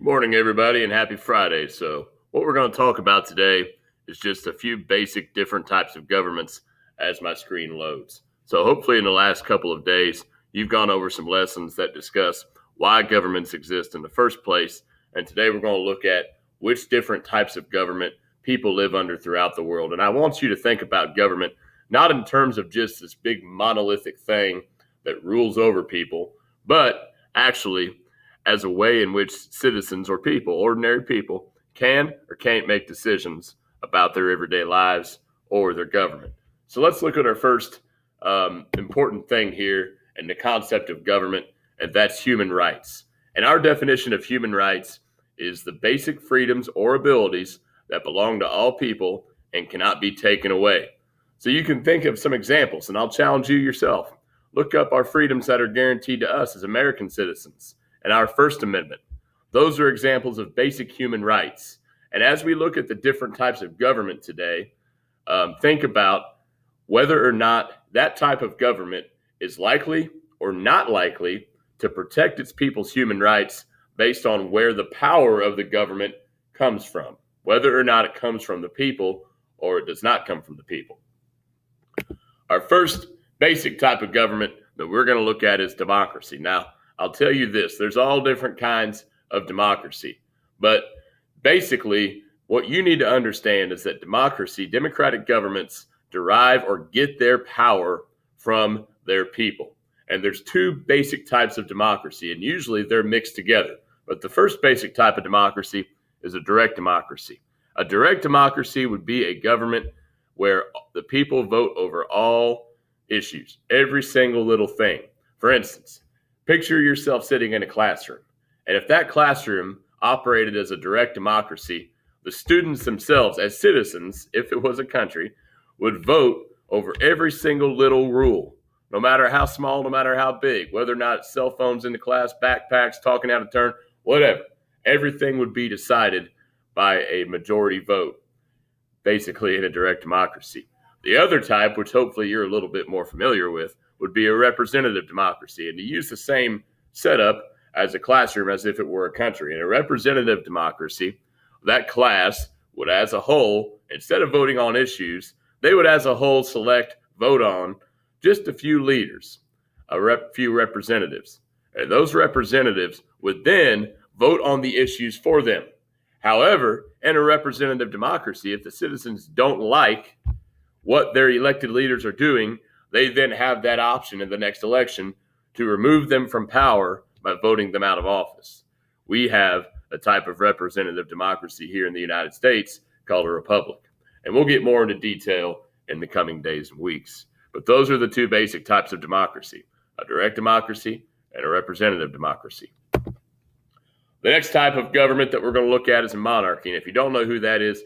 Morning, everybody, and happy Friday. So, what we're going to talk about today is just a few basic different types of governments as my screen loads. So, hopefully, in the last couple of days, you've gone over some lessons that discuss why governments exist in the first place. And today, we're going to look at which different types of government people live under throughout the world. And I want you to think about government not in terms of just this big monolithic thing that rules over people, but actually as a way in which citizens or people, ordinary people, can or can't make decisions about their everyday lives or their government. So let's look at our first important thing here and the concept of government, and that's human rights. And our definition of human rights is the basic freedoms or abilities that belong to all people and cannot be taken away. So you can think of some examples, and I'll challenge you yourself. Look up our freedoms that are guaranteed to us as American citizens and our First Amendment. Those are examples of basic human rights. And as we look at the different types of government today, think about whether or not that type of government is likely or not likely to protect its people's human rights based on where the power of the government comes from, whether or not it comes from the people or it does not come from the people. Our first basic type of government that we're going to look at is democracy. Now, I'll tell you this, there's all different kinds of democracy, but basically what you need to understand is that democratic governments derive or get their power from their people. And there's two basic types of democracy, and usually they're mixed together. But the first basic type of democracy is a direct democracy. A direct democracy would be a government where the people vote over all issues, every single little thing. For instance, picture yourself sitting in a classroom. And if that classroom operated as a direct democracy, the students themselves, as citizens, if it was a country, would vote over every single little rule, no matter how small, no matter how big, whether or not it's cell phones in the class, backpacks, talking out of turn, whatever. Everything would be decided by a majority vote, basically in a direct democracy. The other type, which hopefully you're a little bit more familiar with, would be a representative democracy. And to use the same setup as a classroom as if it were a country. In a representative democracy, that class would as a whole, instead of voting on issues, they would as a whole vote on just a few leaders, few representatives. And those representatives would then vote on the issues for them. However, in a representative democracy, if the citizens don't like what their elected leaders are doing, they then have that option in the next election to remove them from power by voting them out of office. We have a type of representative democracy here in the United States called a republic. And we'll get more into detail in the coming days and weeks. But those are the two basic types of democracy, a direct democracy and a representative democracy. The next type of government that we're going to look at is a monarchy. And if you don't know who that is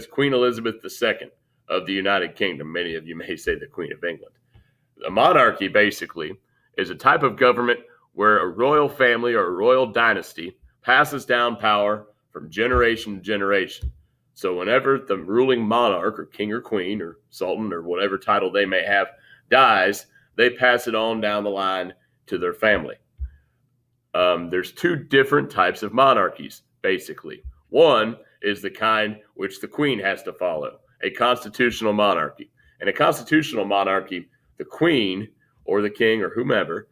Queen Elizabeth II of the United Kingdom. Many of you may say the Queen of England. A monarchy, basically, is a type of government where a royal family or a royal dynasty passes down power from generation to generation. So whenever the ruling monarch or king or queen or sultan or whatever title they may have dies, they pass it on down the line to their family. There's two different types of monarchies, basically. One is the kind which the queen has to follow, a constitutional monarchy. In a constitutional monarchy, the queen or the king or whomever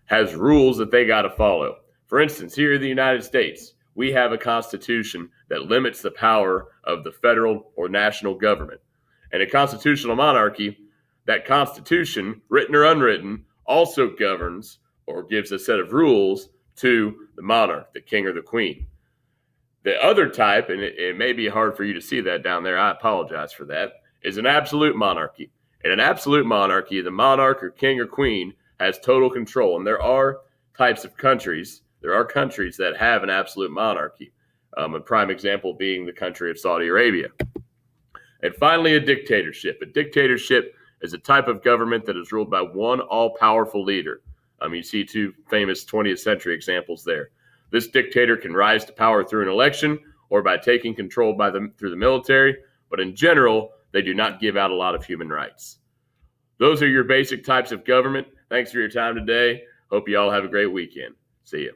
has rules that they got to follow. For instance, here in the United States, we have a constitution that limits the power of the federal or national government. And a constitutional monarchy, that constitution, written or unwritten, also governs or gives a set of rules to the monarch, the king or the queen. The other type, and it may be hard for you to see that down there, I apologize for that, is an absolute monarchy. In an absolute monarchy, the monarch or king or queen has total control. And there are countries that have an absolute monarchy. A prime example being the country of Saudi Arabia. And finally, a dictatorship. A dictatorship is a type of government that is ruled by one all-powerful leader. You see two famous 20th century examples there. This dictator can rise to power through an election or by taking control through the military, but in general, they do not give out a lot of human rights. Those are your basic types of government. Thanks for your time today. Hope you all have a great weekend. See you.